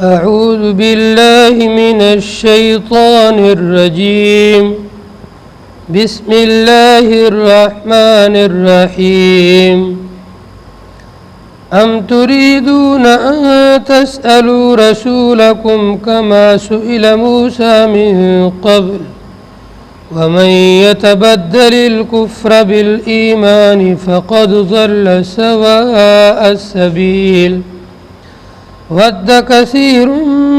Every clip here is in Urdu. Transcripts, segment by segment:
أعوذ بالله من الشيطان الرجيم بسم الله الرحمن الرحيم أم تريدون أن تسألوا رسولكم كما سئل موسى من قبل ومن يتبدل الكفر بالإيمان فقد ضل سواء السبيل ود كثير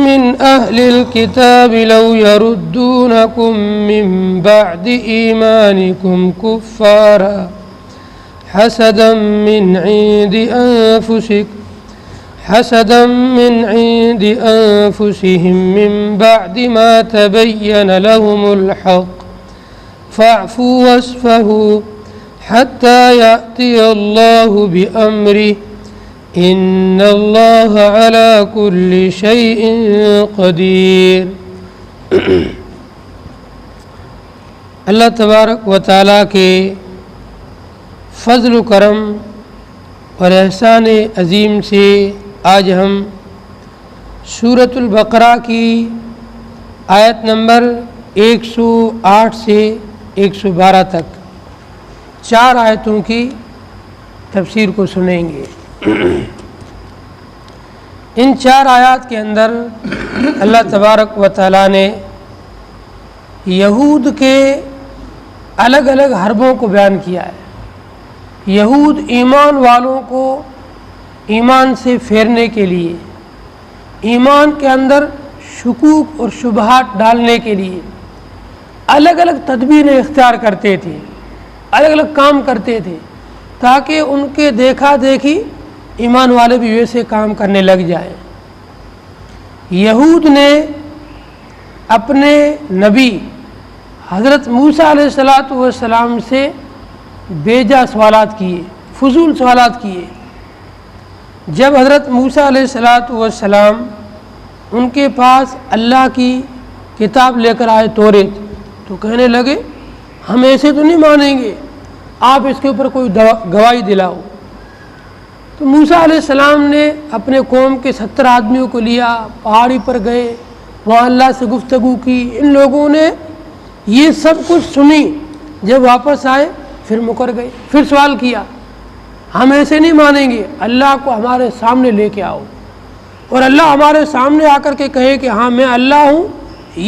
من أهل الكتاب لو يردونكم من بعد إيمانكم كفارا حسدا من عند أنفسهم من بعد ما تبين لهم الحق فاعفوا واصفحوا حتى يأتي الله بأمره ان اللہ علی کل شیء قدیر۔ اللہ تبارک و تعالیٰ کے فضل و کرم اور احسان عظیم سے آج ہم سورۃ البقرہ کی آیت نمبر 108 سے 112 تک 4 آیتوں کی تفسیر کو سنیں گے۔ ان 4 آیات کے اندر اللہ تبارک و تعالیٰ نے یہود کے الگ الگ حربوں کو بیان کیا ہے۔ یہود ایمان والوں کو ایمان سے پھیرنے کے لیے، ایمان کے اندر شکوک اور شبہات ڈالنے کے لیے الگ الگ تدبیریں اختیار کرتے تھے، الگ الگ کام کرتے تھے تاکہ ان کے دیکھا دیکھی ایمان والے بھی ویسے کام کرنے لگ جائیں۔ یہود نے اپنے نبی حضرت موسیٰ علیہ السلام سے بیجا سوالات کیے، فضول سوالات کیے۔ جب حضرت موسیٰ علیہ السلام ان کے پاس اللہ کی کتاب لے کر آئے توریت، تو کہنے لگے ہم ایسے تو نہیں مانیں گے، آپ اس کے اوپر کوئی گواہی دلاؤ۔ تو موسیٰ علیہ السلام نے اپنے قوم کے 70 آدمیوں کو لیا، پہاڑی پر گئے، وہاں اللہ سے گفتگو کی۔ ان لوگوں نے یہ سب کچھ سنی، جب واپس آئے پھر مکر گئے، پھر سوال کیا ہم ایسے نہیں مانیں گے، اللہ کو ہمارے سامنے لے کے آؤ، اور اللہ ہمارے سامنے آ کر کے کہے کہ ہاں میں اللہ ہوں،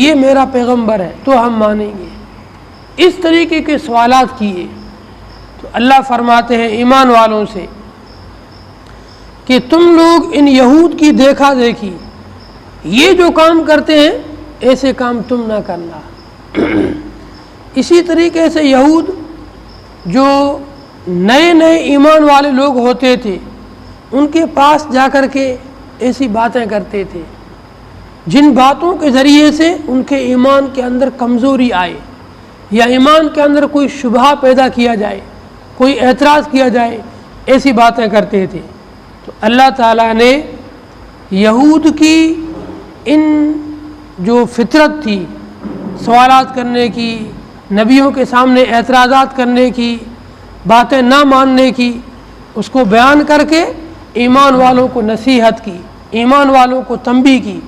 یہ میرا پیغمبر ہے، تو ہم مانیں گے۔ اس طریقے کے سوالات کیے۔ تو اللہ فرماتے ہیں ایمان والوں سے کہ تم لوگ ان یہود کی دیکھا دیکھی یہ جو کام کرتے ہیں ایسے کام تم نہ کرنا۔ اسی طریقے سے یہود جو نئے نئے ایمان والے لوگ ہوتے تھے ان کے پاس جا کر کے ایسی باتیں کرتے تھے جن باتوں کے ذریعے سے ان کے ایمان کے اندر کمزوری آئے، یا ایمان کے اندر کوئی شبہ پیدا کیا جائے، کوئی اعتراض کیا جائے، ایسی باتیں کرتے تھے۔ تو اللہ تعالیٰ نے یہود کی ان جو فطرت تھی سوالات کرنے کی، نبیوں کے سامنے اعتراضات کرنے کی، باتیں نہ ماننے کی، اس کو بیان کر کے ایمان والوں کو نصیحت کی، ایمان والوں کو تنبیہ کی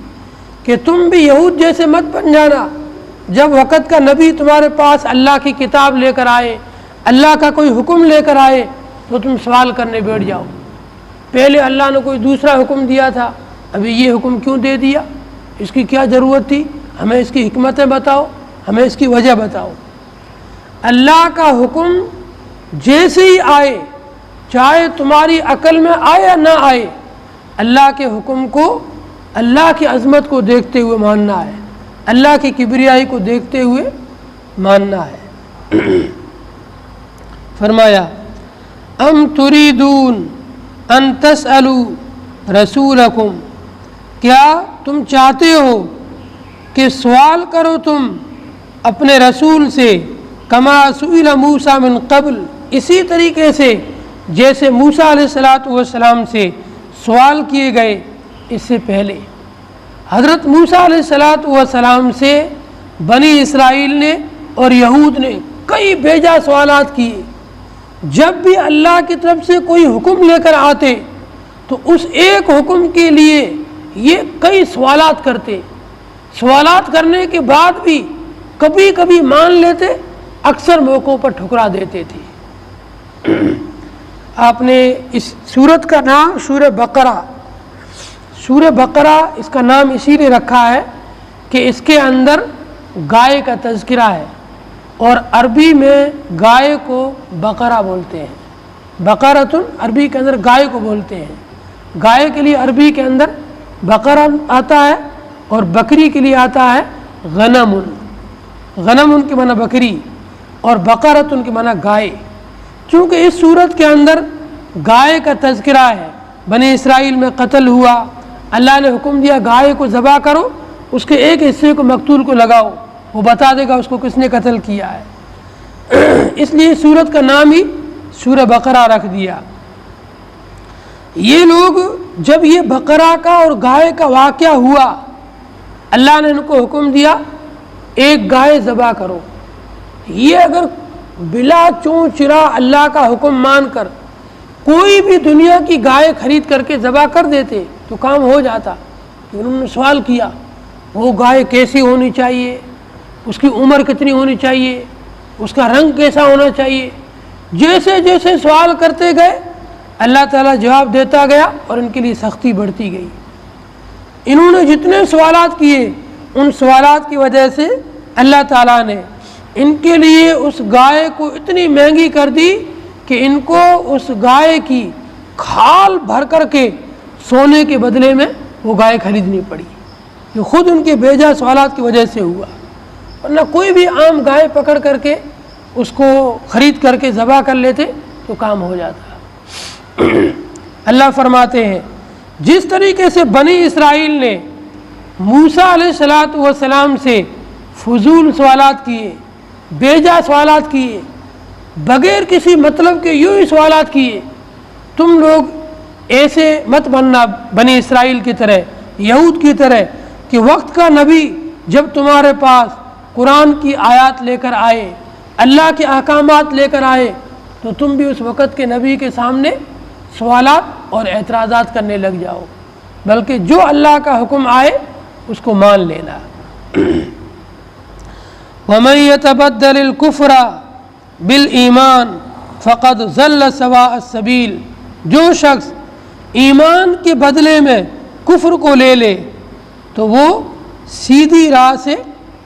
کہ تم بھی یہود جیسے مت بن جانا۔ جب وقت کا نبی تمہارے پاس اللہ کی کتاب لے کر آئے، اللہ کا کوئی حکم لے کر آئے تو تم سوال کرنے بیٹھ جاؤ۔ پہلے اللہ نے کوئی دوسرا حکم دیا تھا، ابھی یہ حکم کیوں دے دیا، اس کی کیا ضرورت تھی، ہمیں اس کی حکمتیں بتاؤ، ہمیں اس کی وجہ بتاؤ۔ اللہ کا حکم جیسے ہی آئے، چاہے تمہاری عقل میں آئے یا نہ آئے، اللہ کے حکم کو، اللہ کی عظمت کو دیکھتے ہوئے ماننا ہے، اللہ کی کبریائی کو دیکھتے ہوئے ماننا ہے۔ فرمایا ام تریدون ان تسألوا رسولکم، کیا تم چاہتے ہو کہ سوال کرو تم اپنے رسول سے، کما سئل موسیٰ من قبل، اسی طریقے سے جیسے موسیٰ علیہ السلام سے سوال کیے گئے اس سے پہلے۔ حضرت موسیٰ علیہ السلام سے بنی اسرائیل نے اور یہود نے کئی بیجا سوالات کیے۔ جب بھی اللہ کی طرف سے کوئی حکم لے کر آتے تو اس ایک حکم کے لیے یہ کئی سوالات کرتے، سوالات کرنے کے بعد بھی کبھی کبھی مان لیتے، اکثر موقعوں پر ٹھکرا دیتے تھے۔ آپ نے اس سورت کا نام سورہ بقرہ اس کا نام اسی لیے رکھا ہے کہ اس کے اندر گائے کا تذکرہ ہے، اور عربی میں گائے کو بقرہ بولتے ہیں۔ بقرۃ عربی کے اندر گائے کو بولتے ہیں۔ گائے کے لیے عربی کے اندر بقرہ آتا ہے، اور بکری کے لیے آتا ہے غنم۔ غنم کے معنی بکری، اور بقرۃ کے معنی گائے۔ چونکہ اس صورت کے اندر گائے کا تذکرہ ہے، بنی اسرائیل میں قتل ہوا، اللہ نے حکم دیا گائے کو ذبح کرو، اس کے ایک حصے کو مقتول کو لگاؤ، وہ بتا دے گا اس کو کس نے قتل کیا ہے۔ اس لیے سورت کا نام ہی سورہ بقرہ رکھ دیا۔ یہ لوگ جب یہ بقرہ کا اور گائے کا واقعہ ہوا، اللہ نے ان کو حکم دیا ایک گائے ذبح کرو۔ یہ اگر بلا چون چرا اللہ کا حکم مان کر کوئی بھی دنیا کی گائے خرید کر کے ذبح کر دیتے تو کام ہو جاتا۔ انہوں نے سوال کیا وہ گائے کیسی ہونی چاہیے، اس کی عمر کتنی ہونی چاہیے، اس کا رنگ کیسا ہونا چاہیے۔ جیسے جیسے سوال کرتے گئے اللہ تعالیٰ جواب دیتا گیا، اور ان کے لیے سختی بڑھتی گئی۔ انہوں نے جتنے سوالات کیے، ان سوالات کی وجہ سے اللہ تعالیٰ نے ان کے لیے اس گائے کو اتنی مہنگی کر دی کہ ان کو اس گائے کی کھال بھر کر کے سونے کے بدلے میں وہ گائے خریدنی پڑی۔ یہ خود ان کے بیجا سوالات کی وجہ سے ہوا، ورنہ کوئی بھی عام گائے پکڑ کر کے اس کو خرید کر کے ذبح کر لیتے تو کام ہو جاتا۔ اللہ فرماتے ہیں جس طریقے سے بنی اسرائیل نے موسیٰ علیہ السلام سے فضول سوالات کیے، بیجا سوالات کیے، بغیر کسی مطلب کے یوں ہی سوالات کیے، تم لوگ ایسے مت بننا بنی اسرائیل کی طرح، یہود کی طرح، کہ وقت کا نبی جب تمہارے پاس قرآن کی آیات لے کر آئے، اللہ کے احکامات لے کر آئے، تو تم بھی اس وقت کے نبی کے سامنے سوالات اور اعتراضات کرنے لگ جاؤ، بلکہ جو اللہ کا حکم آئے اس کو مان لینا۔ وَمَن يَتَبَدَّلِ الْكُفْرَ بِالْإِيمَانِ فَقَدْ ضَلَّ سَوَاءَ السَّبِيلِ، جو شخص ایمان کے بدلے میں کفر کو لے لے تو وہ سیدھی راہ سے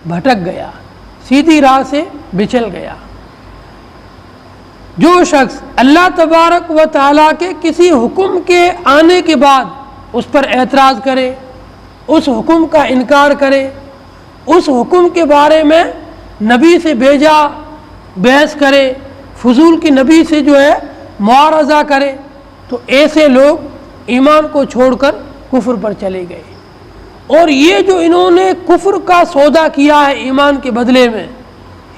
بھٹک گیا، سیدھی راہ سے بچل گیا۔ جو شخص اللہ تبارک و تعالیٰ کے کسی حکم کے آنے کے بعد اس پر اعتراض کرے، اس حکم کا انکار کرے، اس حکم کے بارے میں نبی سے بیجا بحث کرے، فضول کی نبی سے جو ہے معارضہ کرے، تو ایسے لوگ ایمان کو چھوڑ کر کفر پر چلے گئے۔ اور یہ جو انہوں نے کفر کا سودا کیا ہے ایمان کے بدلے میں،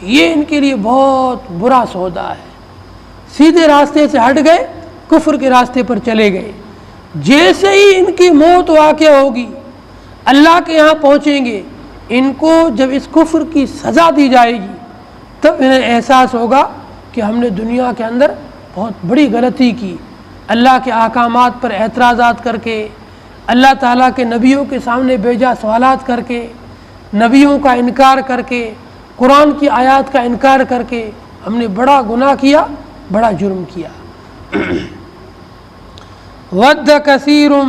یہ ان کے لیے بہت برا سودا ہے۔ سیدھے راستے سے ہٹ گئے، کفر کے راستے پر چلے گئے۔ جیسے ہی ان کی موت واقع ہوگی، اللہ کے یہاں پہنچیں گے، ان کو جب اس کفر کی سزا دی جائے گی تب انہیں احساس ہوگا کہ ہم نے دنیا کے اندر بہت بڑی غلطی کی، اللہ کے احکامات پر اعتراضات کر کے، اللہ تعالیٰ کے نبیوں کے سامنے بیجا سوالات کر کے، نبیوں کا انکار کر کے، قرآن کی آیات کا انکار کر کے ہم نے بڑا گناہ کیا، بڑا جرم کیا۔ وَدَّ كَثِيرٌ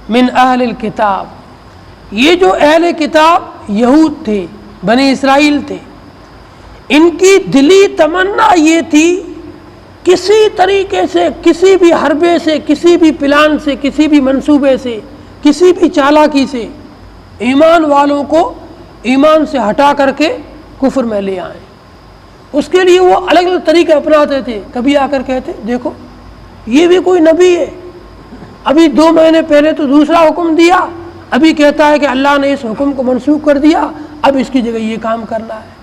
مِّنْ أَهْلِ الْكِتَابِ، یہ جو اہل کتاب یہود تھے، بنی اسرائیل تھے، ان کی دلی تمنا یہ تھی کسی طریقے سے، کسی بھی حربے سے، کسی بھی پلان سے، کسی بھی منصوبے سے، کسی بھی چالاکی سے ایمان والوں کو ایمان سے ہٹا کر کے کفر میں لے آئیں۔ اس کے لیے وہ الگ الگ طریقے اپناتے تھے۔ کبھی آ کر کہتے دیکھو یہ بھی کوئی نبی ہے، ابھی 2 مہینے پہلے تو دوسرا حکم دیا، ابھی کہتا ہے کہ اللہ نے اس حکم کو منسوخ کر دیا، اب اس کی جگہ یہ کام کرنا ہے۔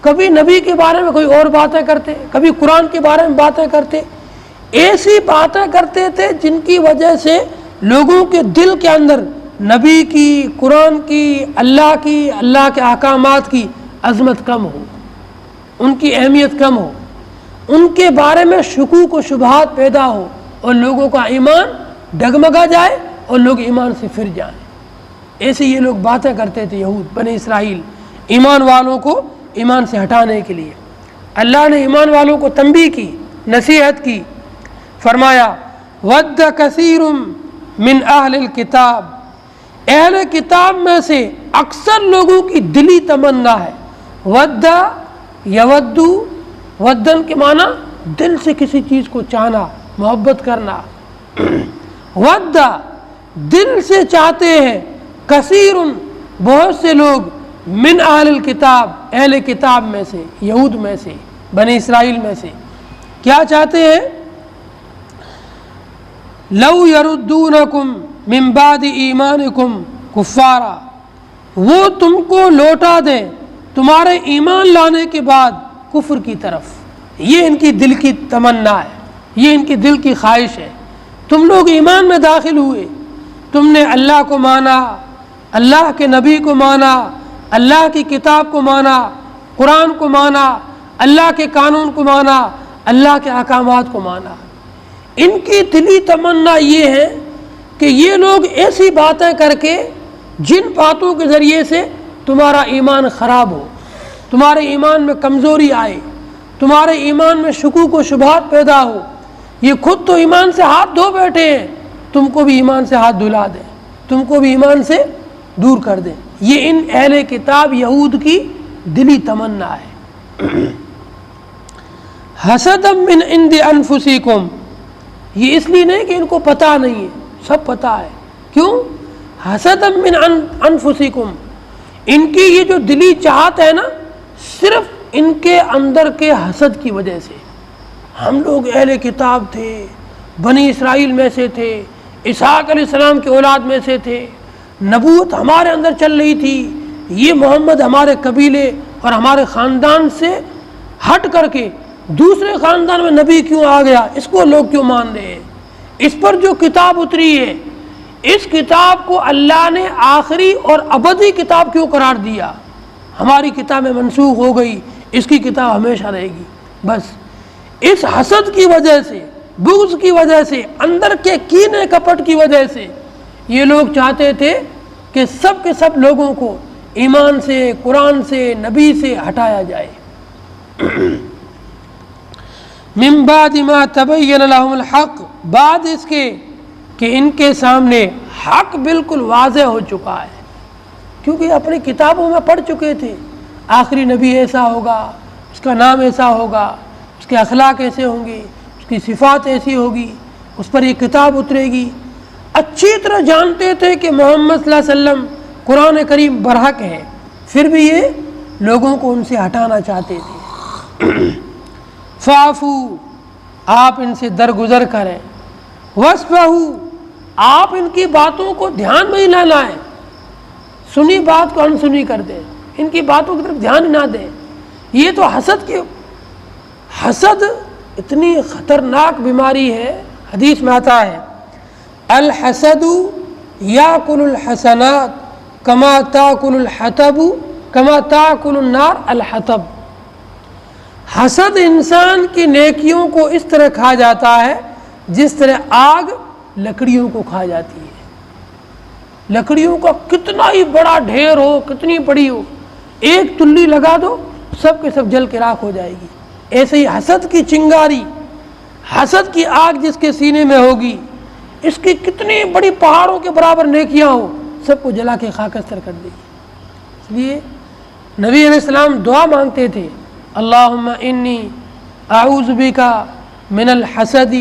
کبھی نبی کے بارے میں کوئی اور باتیں کرتے، کبھی قرآن کے بارے میں باتیں کرتے، ایسی باتیں کرتے تھے جن کی وجہ سے لوگوں کے دل کے اندر نبی کی، قرآن کی، اللہ کے احکامات کی عظمت کم ہو، ان کی اہمیت کم ہو، ان کے بارے میں شکوک و شبہات پیدا ہو، اور لوگوں کا ایمان ڈگمگا جائے اور لوگ ایمان سے پھر جائیں۔ ایسے یہ لوگ باتیں کرتے تھے یہود بنی اسرائیل ایمان والوں کو ایمان سے ہٹانے کے لیے۔ اللہ نے ایمان والوں کو تنبیہ کی، نصیحت کی، فرمایا ود کثیر من اہل الکتاب، اہل کتاب میں سے اکثر لوگوں کی دلی تمنا ہے۔ ود یودو، ودن کے معنی دل سے کسی چیز کو چاہنا، محبت کرنا۔ ود دل سے چاہتے ہیں، کثیر بہت سے لوگ، من اہل الکتاب اہل کتاب میں سے، یہود میں سے، بنی اسرائیل میں سے، کیا چاہتے ہیں؟ لو یردونکم من بعد ایمانکم کفارا، وہ تم کو لوٹا دیں تمہارے ایمان لانے کے بعد کفر کی طرف۔ یہ ان کی دل کی تمنا ہے، یہ ان کی دل کی خواہش ہے۔ تم لوگ ایمان میں داخل ہوئے، تم نے اللہ کو مانا، اللہ کے نبی کو مانا، اللہ کی کتاب کو مانا، قرآن کو مانا، اللہ کے قانون کو مانا، اللہ کے احکامات کو مانا۔ ان کی دلی تمنا یہ ہے کہ یہ لوگ ایسی باتیں کر کے، جن باتوں کے ذریعے سے تمہارا ایمان خراب ہو، تمہارے ایمان میں کمزوری آئے، تمہارے ایمان میں شکوک و شبہات پیدا ہو۔ یہ خود تو ایمان سے ہاتھ دھو بیٹھے ہیں، تم کو بھی ایمان سے ہاتھ دھلا دیں، تم کو بھی ایمان سے دور کر دیں۔ یہ ان اہل کتاب یہود کی دلی تمنا ہے۔ حسدا من عند انفسکم، یہ اس لیے نہیں کہ ان کو پتہ نہیں ہے، سب پتہ ہے۔ کیوں؟ حسدا من انفسکم، ان کی یہ جو دلی چاہت ہے نا، صرف ان کے اندر کے حسد کی وجہ سے۔ ہم لوگ اہل کتاب تھے، بنی اسرائیل میں سے تھے، اسحاق علیہ السلام کے اولاد میں سے تھے، نبوت ہمارے اندر چل رہی تھی، یہ محمد ہمارے قبیلے اور ہمارے خاندان سے ہٹ کر کے دوسرے خاندان میں نبی کیوں آ گیا، اس کو لوگ کیوں مان رہے ہیں؟ اس پر جو کتاب اتری ہے، اس کتاب کو اللہ نے آخری اور ابدی کتاب کیوں قرار دیا؟ ہماری کتابیں منسوخ ہو گئی، اس کی کتاب ہمیشہ رہے گی۔ بس اس حسد کی وجہ سے، بغض کی وجہ سے، اندر کے کینے کپٹ کی وجہ سے یہ لوگ چاہتے تھے کہ سب کے سب لوگوں کو ایمان سے، قرآن سے، نبی سے ہٹایا جائے۔ من بعد ما تبین لهم الحق، بعد اس کے کہ ان کے سامنے حق بالکل واضح ہو چکا ہے، کیونکہ اپنی کتابوں میں پڑھ چکے تھے آخری نبی ایسا ہوگا، اس کا نام ایسا ہوگا، اس کے اخلاق ایسے ہوں گے، اس کی صفات ایسی ہوگی، اس پر یہ کتاب اترے گی۔ اچھی طرح جانتے تھے کہ محمد صلی اللہ علیہ وسلم قرآن کریم برحق ہے، پھر بھی یہ لوگوں کو ان سے ہٹانا چاہتے تھے۔ فاعفو، آپ ان سے درگزر کریں، واسفحوا، آپ ان کی باتوں کو دھیان میں ہی نہ لائیں، سنی بات کو انسنی کر دیں، ان کی باتوں کی طرف دھیان ہی نہ دیں۔ یہ تو حسد اتنی خطرناک بیماری ہے، حدیث میں آتا ہے الحسد یاکل الحسنات کما تاکل الحطب کما تاکل النار الحطب، حسد انسان کی نیکیوں کو اس طرح کھا جاتا ہے جس طرح آگ لکڑیوں کو کھا جاتی ہے۔ لکڑیوں کا کتنا ہی بڑا ڈھیر ہو، کتنی بڑی ہو، ایک تلی لگا دو سب کے سب جل کے راکھ ہو جائے گی۔ ایسے ہی حسد کی چنگاری، حسد کی آگ جس کے سینے میں ہوگی، اس کی کتنی بڑی پہاڑوں کے برابر نیکیاں ہو، سب کو جلا کے خاکستر کر دے گی۔ اس لیے نبی علیہ السلام دعا مانگتے تھے، اللہم انی اعوذ بکا من الحسد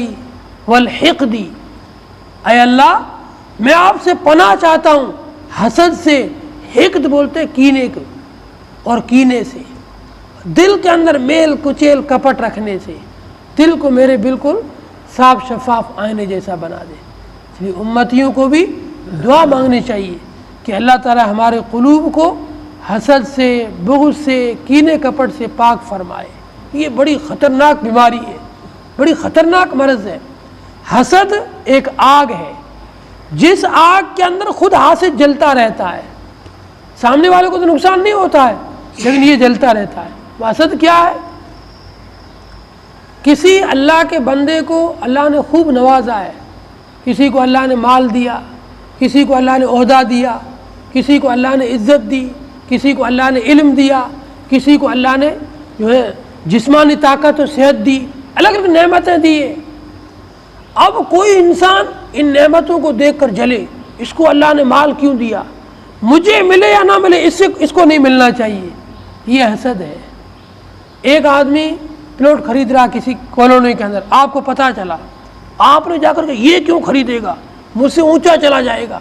والحقد، اے اللہ میں آپ سے پناہ چاہتا ہوں حسد سے، حقد بولتے کینے کو، اور کینے سے، دل کے اندر میل کچیل کپٹ رکھنے سے، دل کو میرے بالکل صاف شفاف آئینے جیسا بنا دے۔ اس لیے امتیوں کو بھی دعا مانگنی چاہیے کہ اللہ تعالی ہمارے قلوب کو حسد سے، بغض سے، کینے کپٹ سے پاک فرمائے۔ یہ بڑی خطرناک بیماری ہے، بڑی خطرناک مرض ہے۔ حسد ایک آگ ہے، جس آگ کے اندر خود حاسد جلتا رہتا ہے، سامنے والے کو تو نقصان نہیں ہوتا ہے لیکن یہ جلتا رہتا ہے۔ حسد کیا ہے؟ کسی اللہ کے بندے کو اللہ نے خوب نوازا ہے، کسی کو اللہ نے مال دیا، کسی کو اللہ نے عہدہ دیا، کسی کو اللہ نے عزت دی، کسی کو اللہ نے علم دیا، کسی کو اللہ نے جو ہے جسمانی طاقت و صحت دی، الگ الگ نعمتیں دی ہیں۔ اب کوئی انسان ان نعمتوں کو دیکھ کر جلے، اس کو اللہ نے مال کیوں دیا، مجھے ملے یا نہ ملے، اس کو نہیں ملنا چاہیے، یہ حسد ہے۔ ایک آدمی پلاٹ خرید رہا کسی کالونی کے اندر، آپ کو پتہ چلا، آپ نے جا کر کے یہ کیوں خریدے گا، مجھ سے اونچا چلا جائے گا،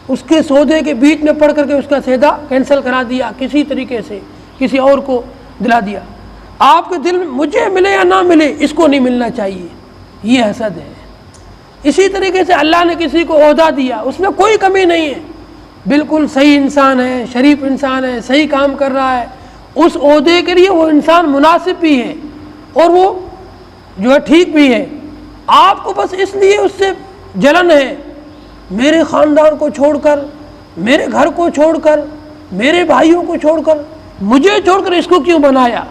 اس کے سودے کے بیچ میں پڑھ کر کے اس کا سودا کینسل کرا دیا، کسی طریقے سے کسی اور کو دلا دیا۔ آپ کے دل میں مجھے ملے یا نہ ملے، اس کو نہیں ملنا چاہیے، یہ حسد ہے۔ اسی طریقے سے اللہ نے کسی کو عہدہ دیا، اس میں کوئی کمی نہیں ہے، بالکل صحیح انسان ہے، شریف انسان ہے، صحیح کام کر رہا ہے، اس عہدے کے لیے وہ انسان مناسب بھی ہے اور وہ جو ہے ٹھیک بھی ہے۔ آپ کو بس اس لیے اس سے جلن ہے، میرے خاندان کو چھوڑ کر، میرے گھر کو چھوڑ کر، میرے بھائیوں کو چھوڑ کر، مجھے چھوڑ کر اس کو کیوں بنایا،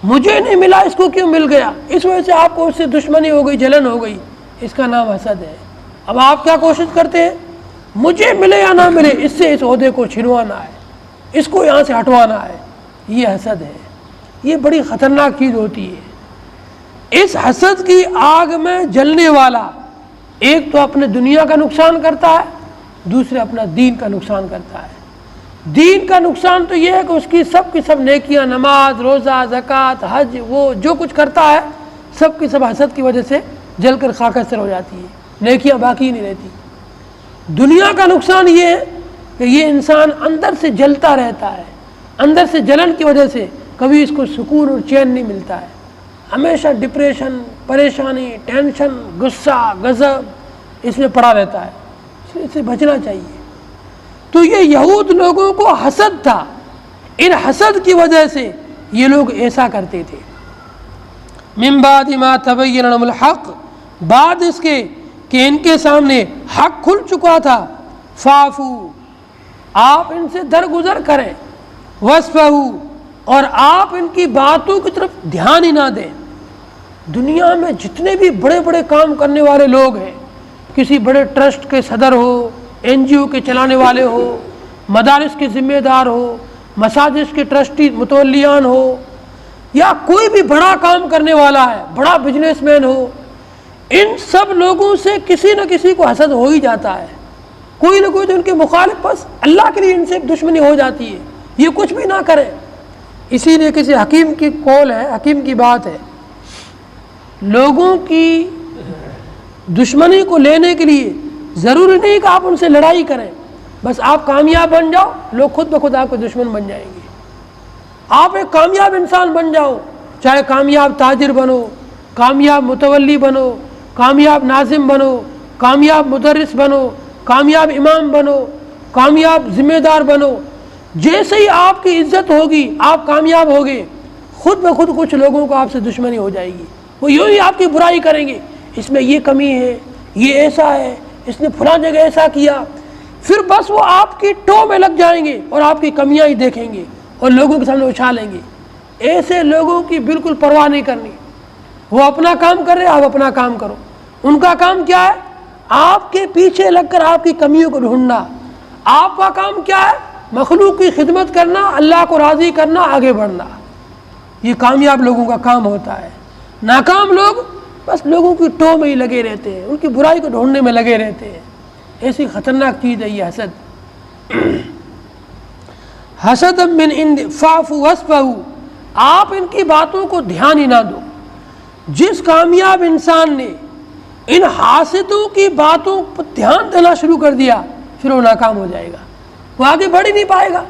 مجھے نہیں ملا اس کو کیوں مل گیا، اس وجہ سے آپ کو اس سے دشمنی ہو گئی، جلن ہو گئی، اس کا نام حسد ہے۔ اب آپ کیا کوشش کرتے ہیں، مجھے ملے یا نہ ملے، اس سے اس عہدے کو چھنوانا ہے، اس کو یہاں سے ہٹوانا ہے، یہ حسد ہے۔ یہ بڑی خطرناک چیز ہوتی ہے۔ اس حسد کی آگ میں جلنے والا ایک تو اپنے دنیا کا نقصان کرتا ہے، دوسرے اپنا دین کا نقصان کرتا ہے۔ دین کا نقصان تو یہ ہے کہ اس کی سب نیکیاں، نماز، روزہ، زکوٰۃ، حج، وہ جو کچھ کرتا ہے سب کی سب حسد کی وجہ سے جل کر خاکستر ہو جاتی ہے، نیکیاں باقی نہیں رہتی۔ دنیا کا نقصان یہ ہے کہ یہ انسان اندر سے جلتا رہتا ہے، اندر سے جلن کی وجہ سے کبھی اس کو سکون اور چین نہیں ملتا ہے، ہمیشہ ڈپریشن، پریشانی، ٹینشن، غصہ، غضب اس میں پڑا رہتا ہے، اس سے بچنا چاہیے۔ تو یہ یہود لوگوں کو حسد تھا، ان حسد کی وجہ سے یہ لوگ ایسا کرتے تھے۔ من بعد ما تبین لهم الحق، بعد اس کے کہ ان کے سامنے حق کھل چکا تھا، فاعفو، آپ ان سے درگزر کریں، واسفحوا، اور آپ ان کی باتوں کی طرف دھیان ہی نہ دیں۔ دنیا میں جتنے بھی بڑے بڑے کام کرنے والے لوگ ہیں، کسی بڑے ٹرسٹ کے صدر ہو، NGO کے چلانے والے ہو، مدارس کے ذمہ دار ہو، مساجد کے ٹرسٹی متولیان ہو، یا کوئی بھی بڑا کام کرنے والا ہے، بڑا بزنس مین ہو، ان سب لوگوں سے کسی نہ کسی کو حسد ہو ہی جاتا ہے، کوئی نہ کوئی تو ان کے مخالف، بس اللہ کے لیے ان سے دشمنی ہو جاتی ہے، یہ کچھ بھی نہ کریں۔ اسی لیے کسی حکیم کی قول ہے، حکیم کی بات ہے، لوگوں کی دشمنی کو لینے کے لیے ضروری نہیں کہ آپ ان سے لڑائی کریں، بس آپ کامیاب بن جاؤ، لوگ خود بخود آپ کے دشمن بن جائیں گے۔ آپ ایک کامیاب انسان بن جاؤ، چاہے کامیاب تاجر بنو، کامیاب متولی بنو، کامیاب ناظم بنو، کامیاب مدرس بنو، کامیاب امام بنو، کامیاب ذمہ دار بنو، جیسے ہی آپ کی عزت ہوگی، آپ کامیاب ہوگے، خود بخود کچھ لوگوں کو آپ سے دشمنی ہو جائے گی، وہ یوں ہی آپ کی برائی کریں گے، اس میں یہ کمی ہے، یہ ایسا ہے، اس نے فلاں جگہ ایسا کیا، پھر بس وہ آپ کی ٹو میں لگ جائیں گے اور آپ کی کمیاں ہی دیکھیں گے اور لوگوں کے سامنے اچھالیں گے۔ ایسے لوگوں کی بالکل پرواہ نہیں کرنی، وہ اپنا کام کر رہے، آپ اپنا کام کرو۔ ان کا کام کیا ہے؟ آپ کے پیچھے لگ کر آپ کی کمیوں کو ڈھونڈنا۔ آپ کا کام کیا ہے؟ مخلوق کی خدمت کرنا، اللہ کو راضی کرنا، آگے بڑھنا۔ یہ کامیاب لوگوں کا کام ہوتا ہے۔ ناکام لوگ بس لوگوں کی ٹو میں ہی لگے رہتے ہیں، ان کی برائی کو ڈھونڈنے میں لگے رہتے ہیں۔ ایسی خطرناک چیز ہے یہ حسد۔ حسد من عند فاعفوا واصفحوا، آپ ان کی باتوں کو دھیان ہی نہ دو۔ جس کامیاب انسان نے ان حاسدوں کی باتوں پر دھیان دینا شروع کر دیا، پھر وہ ناکام ہو جائے گا، وہ آگے بڑھ ہی نہیں پائے گا۔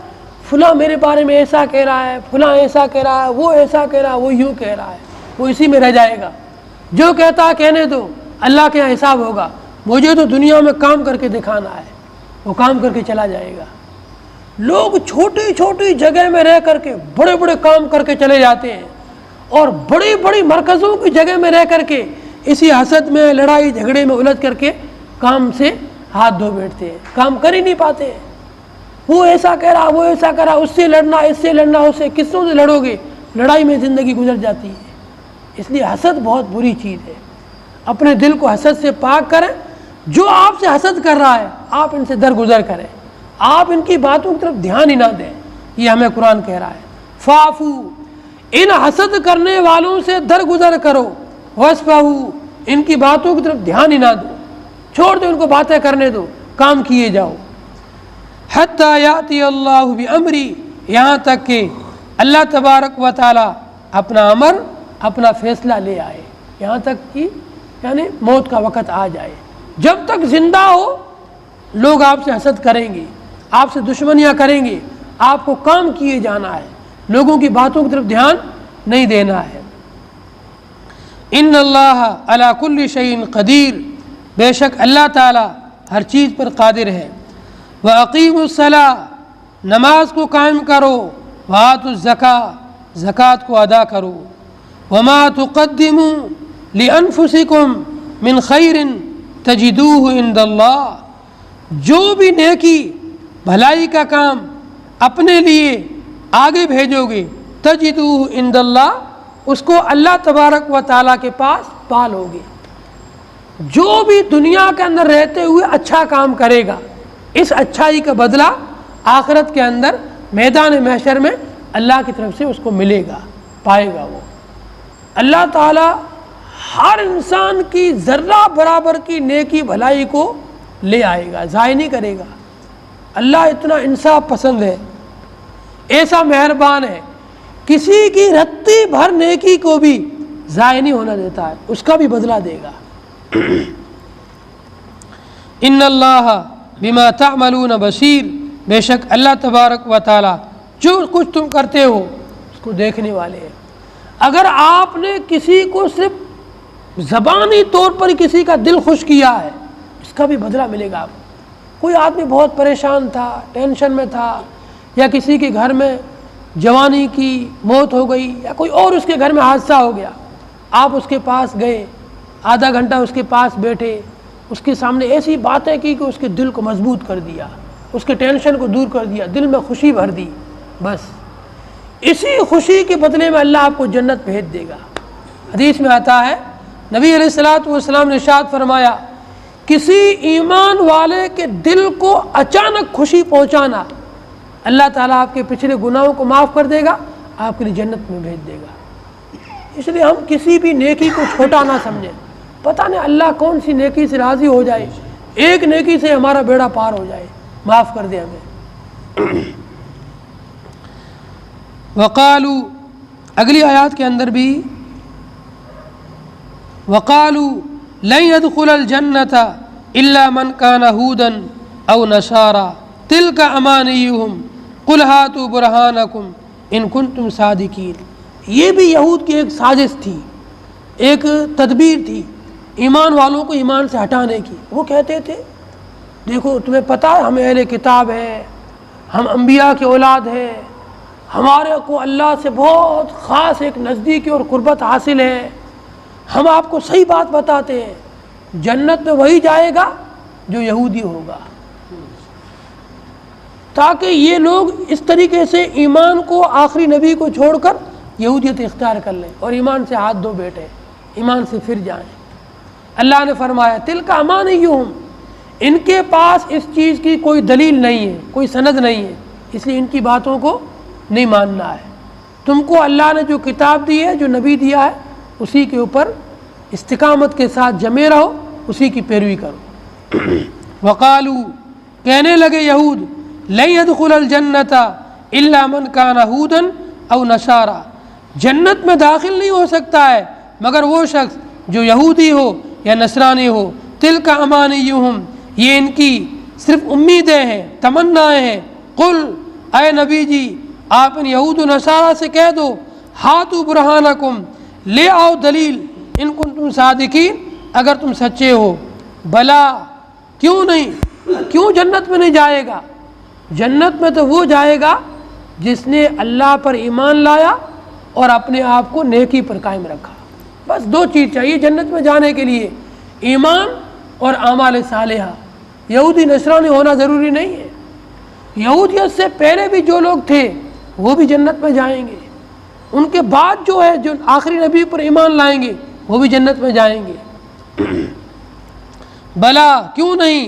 فلاں میرے بارے میں ایسا کہہ رہا ہے، فلاں ایسا کہہ رہا ہے، وہ ایسا کہہ رہا ہے، وہ یوں کہہ رہا ہے، وہ اسی میں رہ جائے گا۔ جو کہتا ہے کہنے دو، اللہ کے یہاں حساب ہوگا، مجھے تو دنیا میں کام کر کے دکھانا ہے، وہ کام کر کے چلا جائے گا۔ لوگ چھوٹی چھوٹی جگہ میں رہ کر کے بڑے بڑے کام کر کے چلے جاتے ہیں، اور بڑی بڑی مرکزوں کی جگہ میں رہ کر کے اسی حسد میں، لڑائی جھگڑے میں الجھ کر کے کام سے ہاتھ دھو بیٹھتے ہیں، کام کر ہی نہیں پاتے ہیں۔ وہ ایسا کہہ رہا، وہ ایسا کہہ رہا، اس سے لڑنا، اس سے لڑنا، اس سے کسوں سے لڑو گے، لڑائی میں زندگی گزر جاتی ہے۔ اس لیے حسد بہت بری چیز ہے، اپنے دل کو حسد سے پاک کریں، جو آپ سے حسد کر رہا ہے آپ ان سے درگزر کریں، آپ ان کی باتوں کی طرف دھیان ہی نہ دیں، یہ ہمیں قرآن کہہ رہا ہے۔ فاعفو، ان حسد کرنے والوں سے درگزر کرو، واسفحوا، ان کی باتوں کی طرف دھیان ہی نہ دو، چھوڑ دو، ان کو باتیں کرنے دو، کام کیے جاؤ۔ حتی یاتی اللہ بامری، یہاں تک کہ اللہ تبارک و تعالی اپنا امر، اپنا فیصلہ لے آئے، یہاں تک کہ یعنی موت کا وقت آ جائے۔ جب تک زندہ ہو لوگ آپ سے حسد کریں گے، آپ سے دشمنیاں کریں گے، آپ کو کام کیے جانا ہے، لوگوں کی باتوں کی طرف دھیان نہیں دینا ہے۔ ان اللہ علی کل شیء قدیر، بے شک اللہ تعالی ہر چیز پر قادر ہے۔ وَأَقِيمُوا الصَّلَاةَ، نماز کو قائم کرو، وَآتُوا الزَّكَاةَ، زکوٰۃ کو ادا کرو۔ وَمَا تُقَدِّمُوا لِأَنفُسِكُم مِّن خَيْرٍ تَجِدُوهُ عِندَ اللَّهِ، جو بھی نیکی بھلائی کا کام اپنے لیے آگے بھیجو گے، تجدوہ عند اللہ، اس کو اللہ تبارک و تعالیٰ کے پاس پالو گے۔ جو بھی دنیا کے اندر رہتے ہوئے اچھا کام کرے گا، اس اچھائی کا بدلہ آخرت کے اندر میدان محشر میں اللہ کی طرف سے اس کو ملے گا، پائے گا۔ وہ اللہ تعالیٰ ہر انسان کی ذرہ برابر کی نیکی بھلائی کو لے آئے گا، ضائع نہیں کرے گا۔ اللہ اتنا انصاف پسند ہے، ایسا مہربان ہے، کسی کی رتی بھر نیکی کو بھی ضائع نہیں ہونا دیتا ہے، اس کا بھی بدلہ دے گا۔ ان اللہ بما تعملون بصیر، بے شک اللہ تبارک و تعالی جو کچھ تم کرتے ہو اس کو دیکھنے والے ہیں۔ اگر آپ نے کسی کو صرف زبانی طور پر کسی کا دل خوش کیا ہے، اس کا بھی بدلہ ملے گا آپ کو۔ کوئی آدمی بہت پریشان تھا، ٹینشن میں تھا، یا کسی کے گھر میں جوانی کی موت ہو گئی، یا کوئی اور اس کے گھر میں حادثہ ہو گیا، آپ اس کے پاس گئے، آدھا گھنٹہ اس کے پاس بیٹھے، اس کے سامنے ایسی باتیں کی کہ اس کے دل کو مضبوط کر دیا، اس کے ٹینشن کو دور کر دیا، دل میں خوشی بھر دی، بس اسی خوشی کے بدلے میں اللہ آپ کو جنت بھیج دے گا۔ حدیث میں آتا ہے، نبی علیہ الصلوۃ والسلام نے ارشاد فرمایا، کسی ایمان والے کے دل کو اچانک خوشی پہنچانا، اللہ تعالیٰ آپ کے پچھلے گناہوں کو معاف کر دے گا، آپ کے لیے جنت میں بھیج دے گا۔ اس لیے ہم کسی بھی نیکی کو چھوٹا نہ سمجھیں، پتہ نہیں اللہ کون سی نیکی سے راضی ہو جائے، ایک نیکی سے ہمارا بیڑا پار ہو جائے، معاف کر دے ہمیں۔ وقالو، اگلی آیات کے اندر بھی، وقالو لن يدخل الجنة الا من كان هودا او نصارى تلك امانيهم قل هاتوا برهانكم ان كنتم صادقين۔ یہ بھی یہود کی ایک سازش تھی، ایک تدبیر تھی ایمان والوں کو ایمان سے ہٹانے کی۔ وہ کہتے تھے دیکھو تمہیں پتہ ہے ہم اہل کتاب ہیں، ہم انبیاء کی اولاد ہیں، ہمارے کو اللہ سے بہت خاص ایک نزدیکی اور قربت حاصل ہے، ہم آپ کو صحیح بات بتاتے ہیں، جنت میں وہی جائے گا جو یہودی ہوگا۔ تاکہ یہ لوگ اس طریقے سے ایمان کو، آخری نبی کو چھوڑ کر یہودیت اختیار کر لیں اور ایمان سے ہاتھ دھو بیٹھے، ایمان سے پھر جائیں۔ اللہ نے فرمایا تلک امانیہم، ان کے پاس اس چیز کی کوئی دلیل نہیں ہے، کوئی سند نہیں ہے، اس لیے ان کی باتوں کو نہیں ماننا ہے۔ تم کو اللہ نے جو کتاب دی ہے، جو نبی دیا ہے، اسی کے اوپر استقامت کے ساتھ جمے رہو، اسی کی پیروی کرو۔ وقالو، کہنے لگے یہود، لن يدخل الجنۃ الا من کان ہودا او نصارى، جنت میں داخل نہیں ہو سکتا ہے مگر وہ شخص جو یہودی ہو یا نصرانی ہو۔ تلک امانیہم، یہ ان کی صرف امیدیں ہیں، تمنائیں ہیں۔ قل، اے نبی جی آپ ان یہود و نصارہ سے کہہ دو، ہاتوا برہانکم، لے آؤ دلیل، ان کنتم صادقین، اگر تم سچے ہو۔ بلا، کیوں نہیں، کیوں جنت میں نہیں جائے گا؟ جنت میں تو وہ جائے گا جس نے اللہ پر ایمان لایا اور اپنے آپ کو نیکی پر قائم رکھا۔ بس دو چیز چاہیے جنت میں جانے کے لیے، ایمان اور اعمال صالحہ۔ یہودی نصرانی ہونا ضروری نہیں ہے، یہودیت سے پہلے بھی جو لوگ تھے وہ بھی جنت میں جائیں گے، ان کے بعد جو ہے جو آخری نبی پر ایمان لائیں گے وہ بھی جنت میں جائیں گے۔ بلا کیوں نہیں،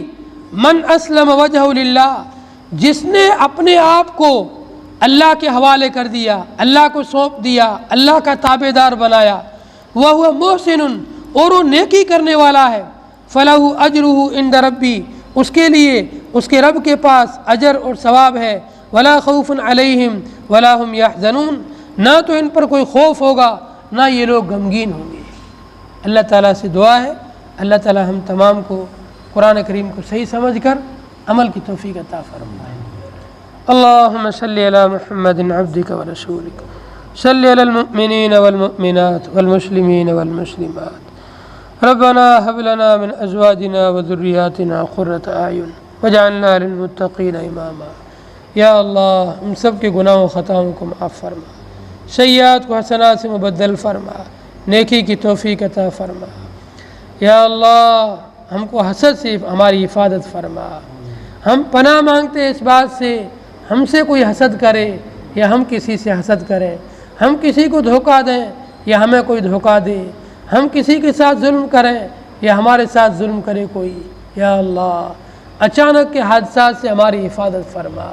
من اسلم وجہ للہ، جس نے اپنے آپ کو اللہ کے حوالے کر دیا، اللہ کو سونپ دیا، اللہ کا تابع دار بنایا، وہو محسن، اور وہ نیکی کرنے والا ہے، فلہ اجرہ عند ربی، اس کے لیے اس کے رب کے پاس اجر اور ثواب ہے، ولا خوف علیہم ولا هم یحزنون، نہ تو ان پر کوئی خوف ہوگا نہ یہ لوگ غمگین ہوں گے۔ اللہ تعالیٰ سے دعا ہے اللہ تعالیٰ ہم تمام کو قرآن کریم کو صحیح سمجھ کر عمل کی توفیق عطا فرمائے۔ اللہم صلی علی محمد عبدک ورسولک، صلی علی المؤمنین والمؤمنات والمسلمین والمسلمات، ربنا هب لنا من ازواجنا وذریاتنا قرۃ اعین واجعلنا للمتقین اماما۔ یا اللہ ہم سب کے گناہوں و خطاؤں کو معاف فرما، سیئات کو حسنات سے مبدل فرما، نیکی کی توفیق عطا فرما۔ یا اللہ ہم کو حسد سے ہماری حفاظت فرما، ہم پناہ مانگتے ہیں اس بات سے ہم سے کوئی حسد کرے یا ہم کسی سے حسد کریں، ہم کسی کو دھوکہ دیں یا ہمیں کوئی دھوکہ دے، ہم کسی کے ساتھ ظلم کریں یا ہمارے ساتھ ظلم کرے کوئی۔ یا اللہ اچانک کے حادثات سے ہماری حفاظت فرما۔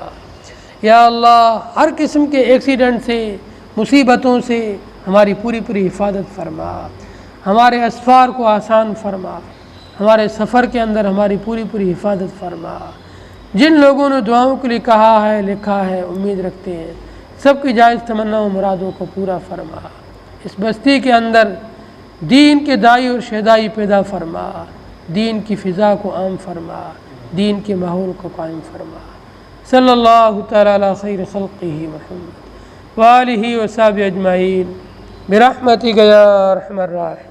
یا اللہ ہر قسم کے ایکسیڈنٹ سے، مصیبتوں سے ہماری پوری حفاظت فرما، ہمارے اسفار کو آسان فرما، ہمارے سفر کے اندر ہماری پوری حفاظت فرما۔ جن لوگوں نے دعاؤں کے لیے کہا ہے، لکھا ہے، امید رکھتے ہیں، سب کی جائز تمنا و مرادوں کو پورا فرما۔ اس بستی کے اندر دین کے دائی اور شہدائی پیدا فرما، دین کی فضا کو عام فرما، دین کے ماحول کو قائم فرما۔ صلی اللہ تعالی علی خیر خلقہ محمد وآلہ وصحبہ اجمعین برحمتک یا ارحم الراحمین۔